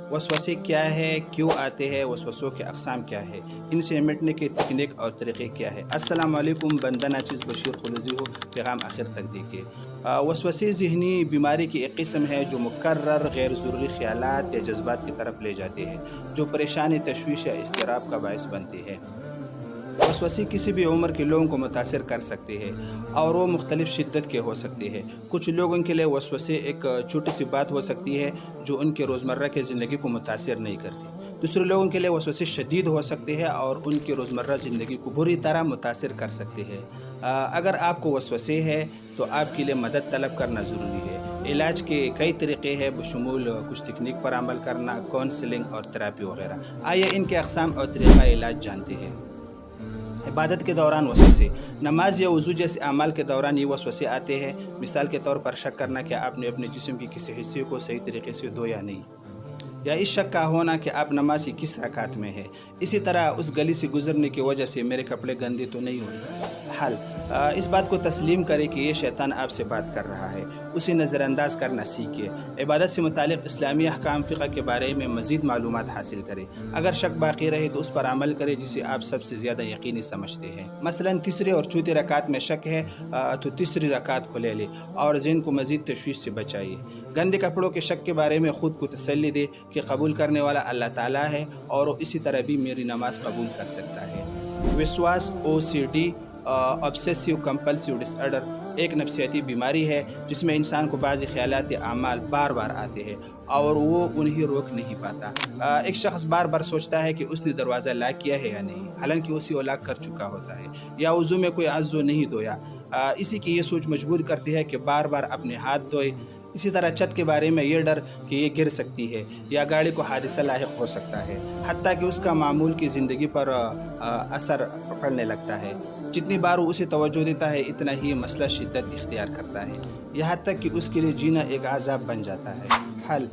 वसवसे क्या है, क्यों आते हैं, वसवसों के अक़साम क्या है, इनसे निपटने की तकनीक और तरीक़े क्या है। अस्सलाम वालेकुम, बंदा नाचिज़ बशीर खुलूसी हो, पैगाम आखिर तक देखिए। वसवसे ज़हनी बीमारी की एक किस्म है जो मुकर्रर गैर ज़रूरी ख़यालात या जज्बात की तरफ ले जाते हैं, जो परेशानी, तशवीश या इज़्तिराब का बाइस बनते हैं। वसवसे किसी भी उम्र के लोगों को मुतासिर कर सकते हैं और वो मुख्तलिफ़ शिद्दत के हो सकते हैं। कुछ लोगों के लिए वसवसे एक छोटी सी बात हो सकती है जो उनके रोज़मर्रा की ज़िंदगी को मुतासिर नहीं करती। दूसरे लोगों के लिए वसवसे शदीद हो सकते हैं और उनकी रोज़मर्रा ज़िंदगी को बुरी तरह मुतासिर कर सकते हैं। अगर आपको वसवसे है तो आपके लिए मदद तलब करना ज़रूरी है। इलाज के कई तरीक़े हैं बशमूल कुछ तकनीक पर अमल करना, काउंसलिंग और थेरेपी वगैरह। आइए इनके अक़साम और तरीक़ा इलाज जानते हैं। इबादत के दौरान वसवसे, नमाज या वज़ू जैसे अमाल के दौरान ये वसवसे आते हैं। मिसाल के तौर पर शक करना कि आपने अपने जिस्म के किसी हिस्से को सही तरीके से धोया या नहीं, या इस शक का होना कि आप नमाज की किस रकात में है। इसी तरह उस गली से गुजरने की वजह से मेरे कपड़े गंदे तो नहीं हुए। हल, इस बात को तस्लीम करें कि ये शैतान आपसे बात कर रहा है, उसे नज़रअंदाज करना सीखिए। इबादत से मुतालिक इस्लामी अहकाम फ़िक़्ह के बारे में मज़ीद मालूमात हासिल करें। अगर शक बाकी रहे तो उस पर अमल करें जिसे आप सबसे ज़्यादा यकीनी समझते हैं। मसलन तीसरी और चौथी रकात में शक है तो तीसरी रकात को ले लें और ज़हन को मज़ीद तशवीश से बचाइए। गंदे कपड़ों के शक के बारे में ख़ुद को तसल्ली दे कि कबूल करने वाला अल्लाह ताला है और वो इसी तरह भी मेरी नमाज कबूल कर सकता है। विश्वास OCD ऑब्सेसिव कंपल्सिव डिसऑर्डर एक नफ्सियाती बीमारी है जिसमें इंसान को बाज़ ख़यालात या अमाल बार बार आते हैं और वो उन्हें रोक नहीं पाता। एक शख्स बार बार सोचता है कि उसने दरवाज़ा लॉक किया है या नहीं, हालांकि उसे वो लॉक कर चुका होता है, या वज़ू में कोई अज़्ज़ो नहीं धोया। इसी की ये सोच मजबूर करती है कि बार बार अपने हाथ धोए। इसी तरह छत के बारे में ये डर कि ये गिर सकती है या गाड़ी को हादसा लाहिक हो सकता है, हत्ता कि उसका मामूल की ज़िंदगी पर असर पड़ने लगता है। जितनी बार वो उसे तवज्जो देता है इतना ही मसला शिद्दत इख्तियार करता है, यहाँ तक कि उसके लिए जीना एक अज़ाब बन जाता है। हल,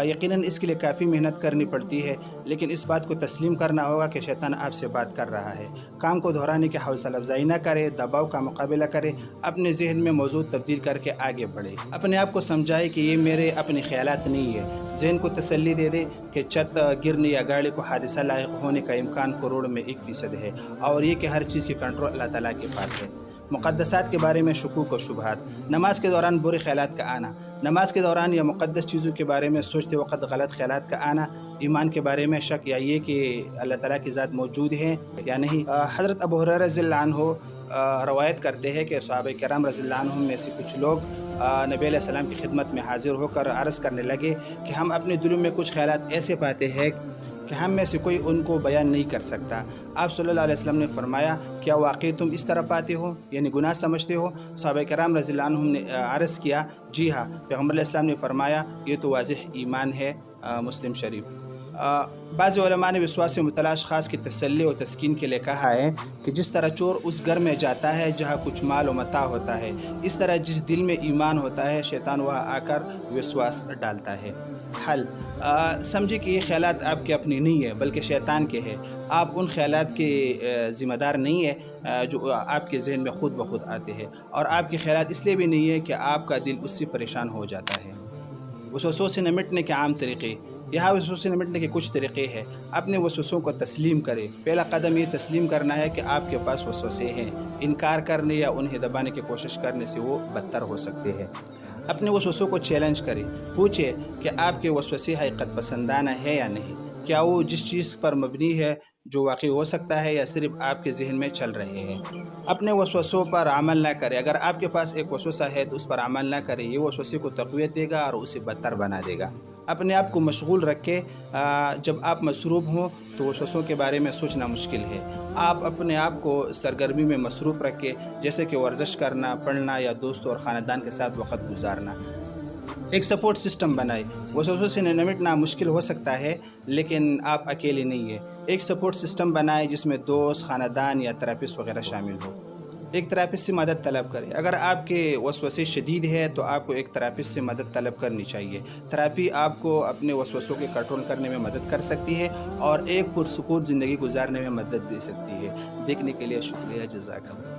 यकीनन इसके लिए काफ़ी मेहनत करनी पड़ती है, लेकिन इस बात को तस्लीम करना होगा कि शैतान आपसे बात कर रहा है। काम को दोहराने की हौसला अफजाई न करें, दबाव का मुकाबला करें, अपने जहन में मौजूद तब्दील करके आगे बढ़े। अपने आप को समझाए कि ये मेरे अपने ख्यालात नहीं है। जहन को तसल्ली दे दे कि छत गिरने या गाड़ी को हादसा लायक होने का इम्कान करोड़ में 1% है और ये कि हर चीज़ की कंट्रोल अल्लाह ताला के पास है। मुक़द्दसात के बारे में शुकूक व शुबहात, नमाज के दौरान बुरे ख़यालात का आना, नमाज के दौरान या मुक़द्दस चीज़ों के बारे में सोचते वक्त गलत ख़यालात का आना, ईमान के बारे में शक या ये कि अल्लाह ताला की ज़ात मौजूद है या नहीं। हज़रत अबू हुरैरा रज़ियल्लाहु अन्हु रवायत करते हैं कि सहाबा किराम रज़ियल्लाहु अन्हुम में से कुछ लोग नबी अलैहि सलाम की खिदमत में हाज़िर होकर अर्ज़ करने लगे कि हम अपने दिलों में कुछ ख़यालात ऐसे पाते हैं कि हम में से कोई उनको बयान नहीं कर सकता। आप सल्लल्लाहु अलैहि वसल्लम ने फरमाया, क्या वाकई तुम इस तरह पाते हो, यानी गुनाह समझते हो? सहाबा किराम रज़ियल्लाहु अन्हुम ने अर्ज़ किया, जी हाँ। पैगम्बर अलैहि सलाम ने फरमाया, ये तो वाज़िह ईमान है। मुस्लिम शरीफ। बाज़ उलमा ने विश्वास से मुतलाश ख़ास की तसल्ली और तस्कीन के लिए कहा है कि जिस तरह चोर उस घर में जाता है जहाँ कुछ माल व मता होता है, इस तरह जिस दिल में ईमान होता है शैतान वहाँ आकर विश्वास डालता है। हल, समझे कि ये ख्यालात आपके अपने नहीं है बल्कि शैतान के हैं। आप उन ख्यालात के ज़िम्मेदार नहीं है जो आपके जहन में ख़ुद ब खुद आते हैं, और आपके ख्यालात इसलिए भी नहीं है कि आपका दिल उससे परेशान हो जाता है। वसवसों से निपटने के आम तरीक़े, यहाँ वसवसों से निपटने के कुछ तरीक़े हैं। अपने वसवसों को तस्लीम करें। पहला कदम ये तस्लीम करना है कि आपके पास वसवसे हैं। इनकार करने या उन्हें दबाने की कोशिश करने से वो बदतर हो सकते हैं। अपने वसवसों को चैलेंज करें। पूछे कि आपके वसवसे हकीकत पसंदाना है या नहीं, क्या वो जिस चीज़ पर मबनी है जो वाकई हो सकता है या सिर्फ आपके जहन में चल रहे हैं। अपने वसवसों पर अमल ना करें। अगर आपके पास एक वसवसा है तो उस पर अमल ना करें, ये वसवसे को तक़वियत देगा और उसे बदतर बना देगा। अपने आप को मशगूल रखें। जब आप मसरूफ़ हों तो वसवसों के बारे में सोचना मुश्किल है। आप अपने आप को सरगर्मी में मसरूफ़ रखें, जैसे कि वर्जिश करना, पढ़ना या दोस्तों और ख़ानदान के साथ वक़्त गुजारना। एक सपोर्ट सिस्टम बनाए। वसवसों से निपटना मुश्किल हो सकता है लेकिन आप अकेले नहीं है। एक सपोर्ट सिस्टम बनाए जिसमें दोस्त, ख़ानदान या थेरेपिस्ट वगैरह शामिल हो। एक थेरेपिस्ट से मदद तलब करें। अगर आपके वसवसे शदीद है तो आपको एक थेरेपिस्ट से मदद तलब करनी चाहिए। थेरेपी आपको अपने वसवसों के कंट्रोल करने में मदद कर सकती है और एक पुरसुकून ज़िंदगी गुजारने में मदद दे सकती है। देखने के लिए शुक्रिया, जज़ाकल्लाह।